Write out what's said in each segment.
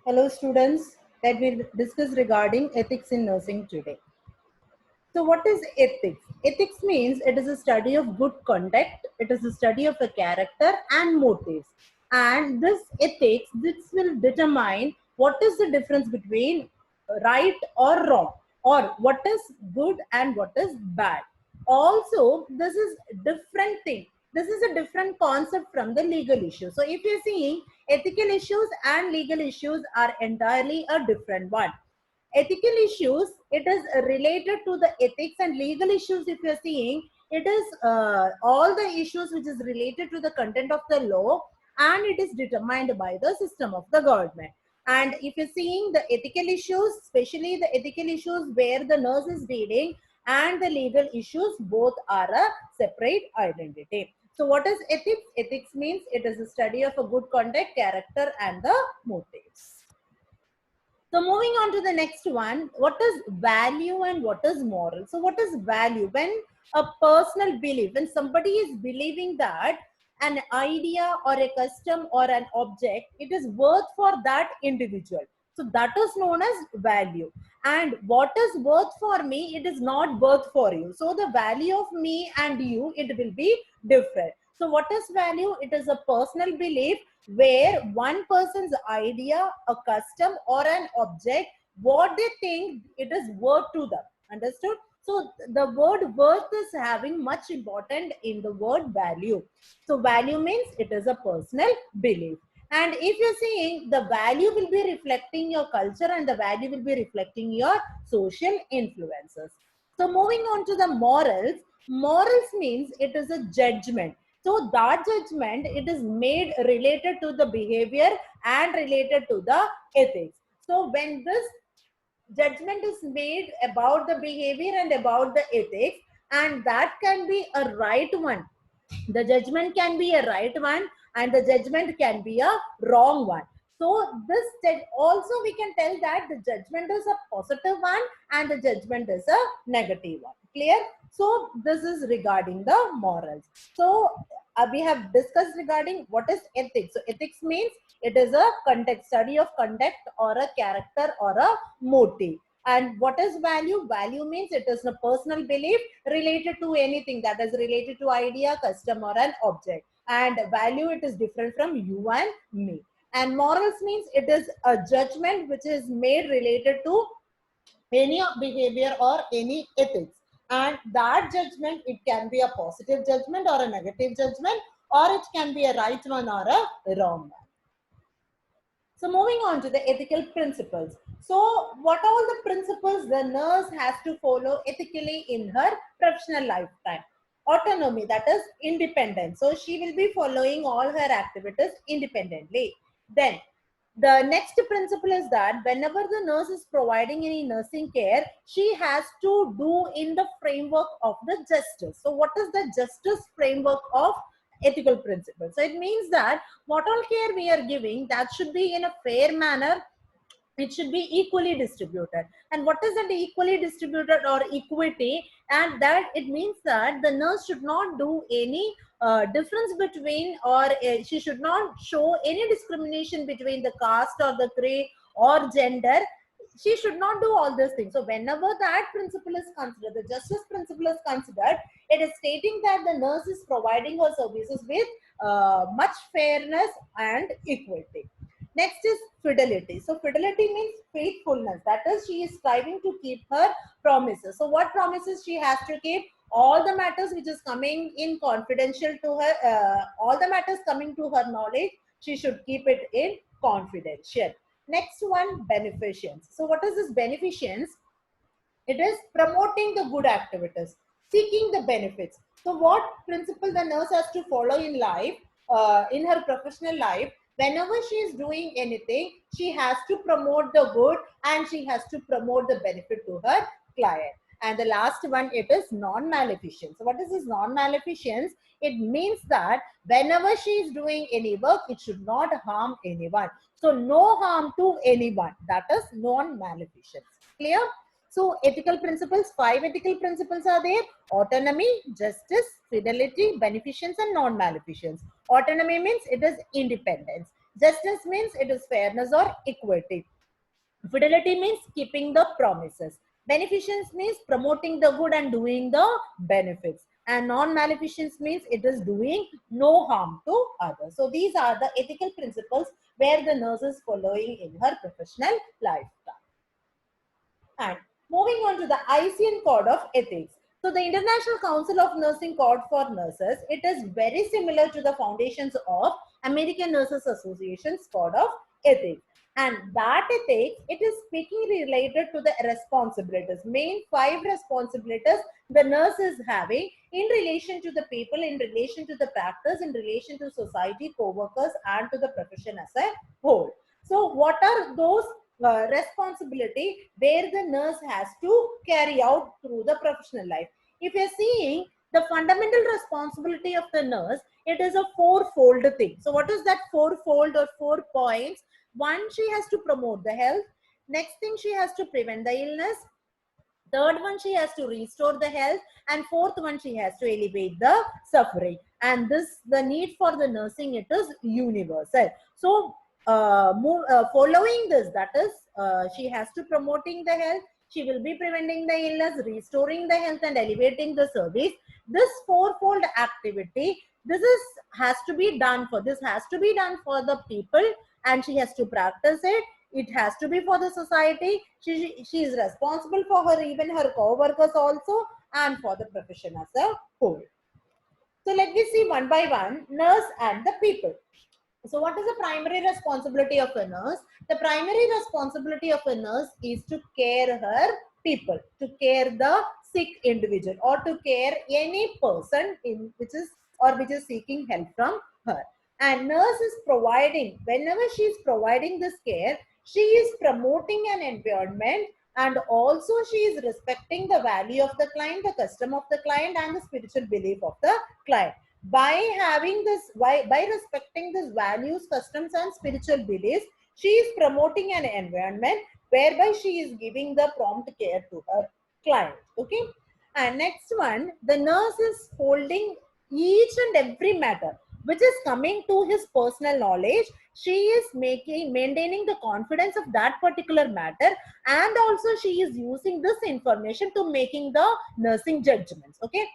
Hello students, let me discuss regarding ethics in nursing today. So what is ethics? Ethics means it is a study of good conduct, it is a study of a character and motives. And this ethics, this will determine what is the difference between right or wrong, or what is good and what is bad. Also, this is different thing. This is a different concept from the legal issue. So if you're seeing ethical issues and legal issues are entirely a different one. Ethical issues, it is related to the ethics, and legal issues, if you're seeing, it is all the issues which is related to the content of the law, and it is determined by the system of the government. And if you're seeing the ethical issues, especially the ethical issues where the nurse is dealing, and the legal issues, both are a separate identity. So what is ethics? Ethics means it is a study of a good conduct, character and the motives. So moving on to the next one, what is value and what is moral? So what is value? When a personal belief, when somebody is believing that an idea or a custom or an object, it is worth for that individual. So that is known as value. And what is worth for me, it is not worth for you. So the value of me and you, it will be different. So what is value? It is a personal belief where one person's idea, a custom or an object, what they think it is worth to them. Understood? So the word worth is having much important in the word value. So value means it is a personal belief. And if you're seeing, the value will be reflecting your culture and the value will be reflecting your social influences. So moving on to the morals, morals means it is a judgment. So that judgment, it is made related to the behavior and related to the ethics. So when this judgment is made about the behavior and about the ethics, and that can be a right one. The judgment can be a right one and the judgment can be a wrong one. So this also we can tell that the judgment is a positive one and the judgment is a negative one. Clear? So this is regarding the morals. So we have discussed regarding what is ethics. So ethics means it is a conduct, study of conduct or a character or a motive. And what is value? Value means it is a personal belief related to anything that is related to idea, custom or an object. And value, it is different from you and me. And morals means it is a judgment which is made related to any behavior or any ethics. And that judgment, it can be a positive judgment or a negative judgment, or it can be a right one or a wrong one. So moving on to the ethical principles. So what all the principles the nurse has to follow ethically in her professional lifetime? Autonomy, that is independence. So she will be following all her activities independently. Then the next principle is that whenever the nurse is providing any nursing care, she has to do in the framework of the justice. So what is the justice framework of ethical principles? So it means that what all care we are giving, that should be in a fair manner, it should be equally distributed. And what is that equally distributed or equity? And that it means that the nurse should not do any difference between, or she should not show any discrimination between the caste or the creed or gender. She should not do all these things. So whenever that principle is considered, the justice principle is considered, it is stating that the nurse is providing her services with much fairness and equity. Next is fidelity. So fidelity means faithfulness. That is, she is striving to keep her promises. So what promises she has to keep? All the matters which is coming in confidential to her, all the matters coming to her knowledge, she should keep it in confidential. Next one, beneficence. So what is this beneficence? It is promoting the good activities, seeking the benefits. So what principle the nurse has to follow in life, in her professional life? Whenever she is doing anything, she has to promote the good and she has to promote the benefit to her client. And the last one, it is non-maleficence. So what is this non-maleficence? It means that whenever she is doing any work, it should not harm anyone. So no harm to anyone. That is non-maleficence. Clear? So ethical principles, 5 ethical principles are there: autonomy, justice, fidelity, beneficence and non-maleficence. Autonomy means it is independence. Justice means it is fairness or equity. Fidelity means keeping the promises. Beneficence means promoting the good and doing the benefits. And non-maleficence means it is doing no harm to others. So these are the ethical principles where the nurse is following in her professional lifestyle. And moving on to the ICN Code of Ethics. So the International Council of Nursing Code for Nurses, it is very similar to the foundations of American Nurses Association's Code of Ethics. And that ethics, it is speaking related to the responsibilities, main 5 responsibilities the nurse is having in relation to the people, in relation to the practice, in relation to society, co-workers, and to the profession as a whole. So what are those responsibility where the nurse has to carry out through the professional life? If you're seeing the fundamental responsibility of the nurse, it is a fourfold thing. So what is that fourfold or 4 points? One, she has to promote the health. Next thing, she has to prevent the illness. Third one, she has to restore the health. And fourth one, she has to alleviate the suffering. And this, the need for the nursing, it is universal. So following this, that is, she has to promoting the health, she will be preventing the illness, restoring the health, and elevating the service. This fourfold activity, has to be done for the people, and she has to practice it. It has to be for the society. She is responsible for her, even her co-workers also, and for the profession as a whole. So let me see one by one, nurse and the people. So what is the primary responsibility of a nurse? The primary responsibility of a nurse is to care her people, to care the sick individual, or to care any person which is seeking help from her. And nurse is providing, whenever she is providing this care, she is promoting an environment, and also she is respecting the value of the client, the custom of the client, and the spiritual belief of the client. By having this, by respecting these values, customs, and spiritual beliefs, she is promoting an environment whereby she is giving the prompt care to her client. Okay. And next one, the nurse is holding each and every matter which is coming to his personal knowledge. She is maintaining the confidence of that particular matter, and also she is using this information to making the nursing judgments. Okay.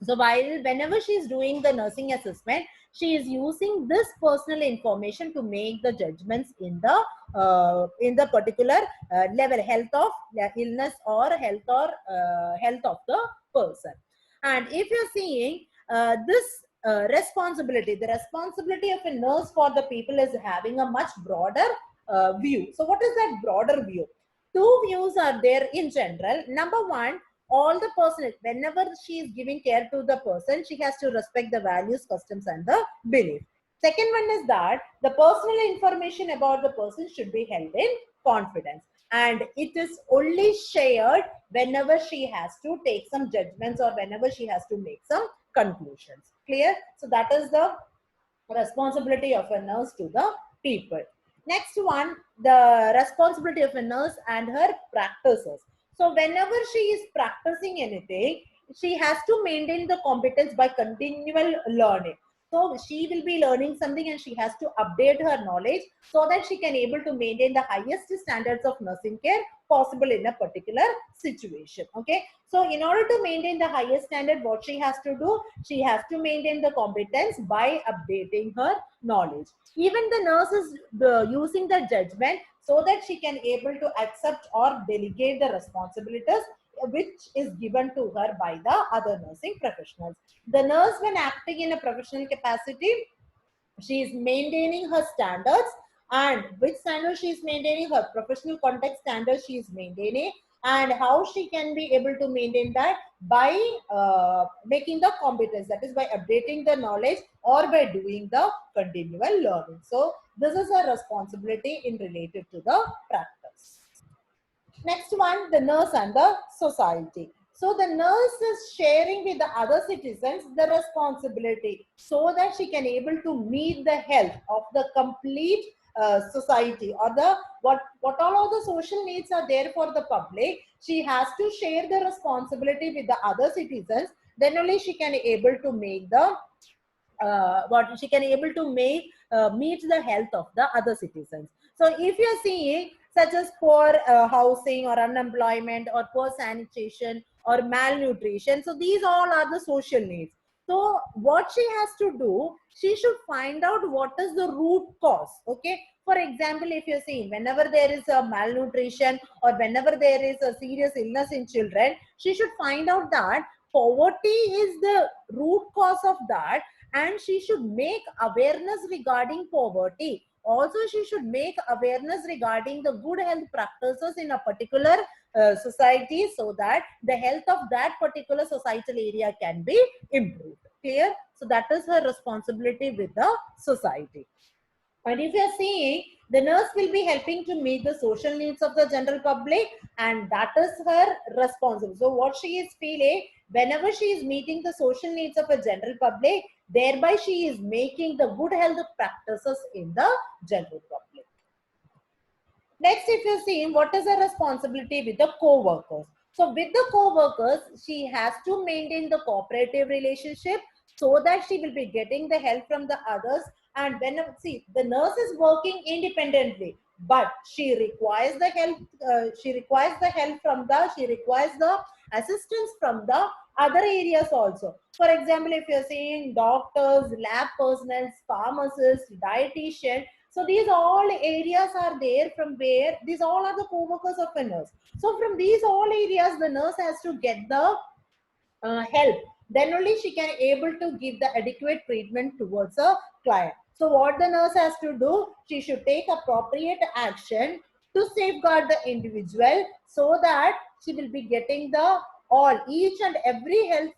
So whenever she is doing the nursing assessment, she is using this personal information to make the judgments in the particular level, health of illness, or health of the person. And if you're seeing this responsibility, the responsibility of a nurse for the people is having a much broader view. So what is that broader view? Two views are there in general. Number one, all the person, whenever she is giving care to the person, she has to respect the values, customs, and the belief. Second one is that the personal information about the person should be held in confidence, and it is only shared whenever she has to take some judgments, or whenever she has to make some conclusions. Clear? So that is the responsibility of a nurse to the people. Next one, the responsibility of a nurse and her practices. So whenever she is practicing anything, she has to maintain the competence by continual learning. So she will be learning something, and she has to update her knowledge so that she can able to maintain the highest standards of nursing care possible in a particular situation. Okay. So in order to maintain the highest standard, what she has to do, she has to maintain the competence by updating her knowledge. Even the nurse is using the judgment so that she can able to accept or delegate the responsibilities which is given to her by the other nursing professionals. The nurse, when acting in a professional capacity, she is maintaining her standards. And which standards she is maintaining? Her professional context standards she is maintaining. And how she can be able to maintain that? By making the competence, that is by updating the knowledge or by doing the continual learning. So this is a responsibility in related to the practice. Next one, the nurse and the society. So the nurse is sharing with the other citizens the responsibility so that she can able to meet the health of the complete society, or the what all of the social needs are there for the public. She has to share the responsibility with the other citizens. Then only she can able to make the what she can able to make meet the health of the other citizens. So if you're seeing such as poor housing or unemployment or poor sanitation or malnutrition, so these all are the social needs. So what she has to do, she should find out what is the root cause. Okay. For example, if you see, whenever there is a malnutrition or whenever there is a serious illness in children, she should find out that poverty is the root cause of that, and she should make awareness regarding poverty. Also, she should make awareness regarding the good health practices in a particular society, so that the health of that particular societal area can be improved. Clear? So that is her responsibility with the society. And if you're seeing, the nurse will be helping to meet the social needs of the general public, and that is her responsibility. So what she is feeling, whenever she is meeting the social needs of a general public, thereby she is making the good health practices in the general public. Next, if you see, what is her responsibility with the co-workers? So with the co-workers, she has to maintain the cooperative relationship, so that she will be getting the help from the others. And when, see, the nurse is working independently, but she requires the help. She requires the help from the. She requires the assistance from the other areas also. For example, if you're saying doctors, lab personnel, pharmacists, dietitian, so these all areas are there from where these all are the co-workers of a nurse. So from these all areas, the nurse has to get the help. Then only she can able to give the adequate treatment towards a client. So what the nurse has to do, she should take appropriate action to safeguard the individual, so that she will be getting the all each and every help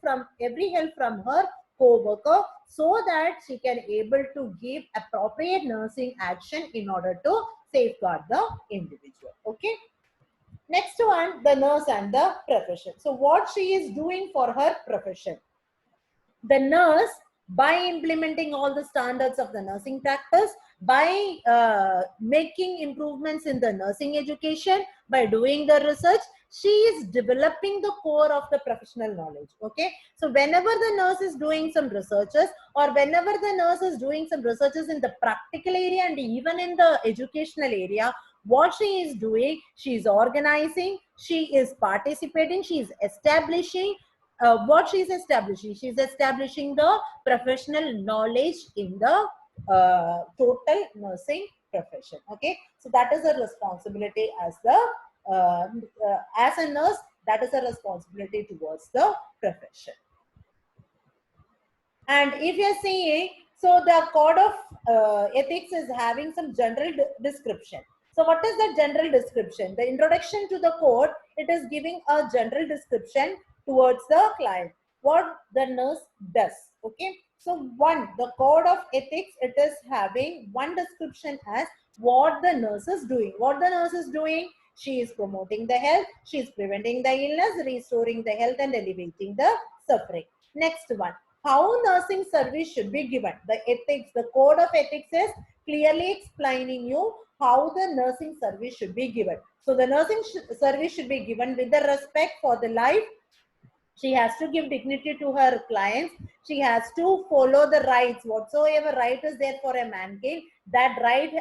from her co-worker, so that she can able to give appropriate nursing action in order to safeguard the individual. Okay. Next one, the nurse and the profession. So what she is doing for her profession? The nurse, by implementing all the standards of the nursing practice, by making improvements in the nursing education, by doing the research, she is developing the core of the professional knowledge. Okay. So whenever the nurse is doing some researches, or whenever the nurse is doing some researches in the practical area and even in the educational area, what she is doing, she is organizing, she is participating, she is establishing what she is establishing. She is establishing the professional knowledge in the total nursing profession. Okay, so that is a responsibility as the as a nurse. That is a responsibility towards the profession. And if you are seeing, so the code of ethics is having some general description. So what is the general description? The introduction to the code, it is giving a general description towards the client, what the nurse does. Okay. So one, the code of ethics, it is having one description as what the nurse is doing. What the nurse is doing? She is promoting the health, she is preventing the illness, restoring the health and alleviating the suffering. Next one, how nursing service should be given. The ethics, the code of ethics is clearly explaining you how the nursing service should be given. So the nursing service should be given with the respect for the life. She has to give dignity to her clients. She has to follow the rights. Whatsoever right is there for a mankind, that right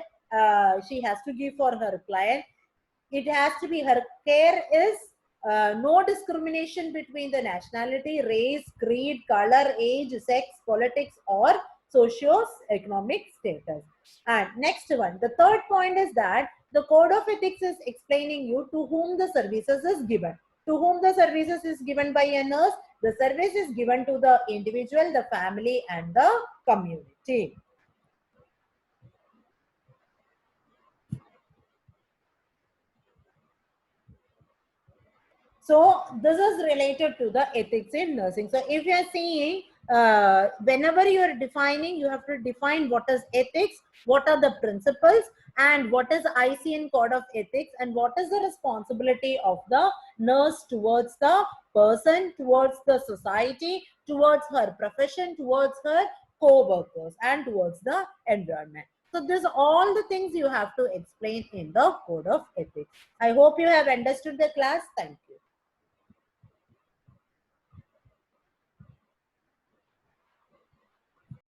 she has to give for her client. It has to be, her care is no discrimination between the nationality, race, creed, color, age, sex, politics, or socio-economic status. And next one, the third point is that the code of ethics is explaining you to whom the services is given. To whom the services is given by a nurse, the service is given to the individual, the family, and the community. So this is related to the ethics in nursing. So if you are seeing, whenever you are defining, you have to define what is ethics, what are the principles, and what is ICN code of ethics, and what is the responsibility of the nurse towards the person, towards the society, towards her profession, towards her co-workers, and towards the environment. So these are all the things you have to explain in the code of ethics. I hope you have understood the class. Thank you.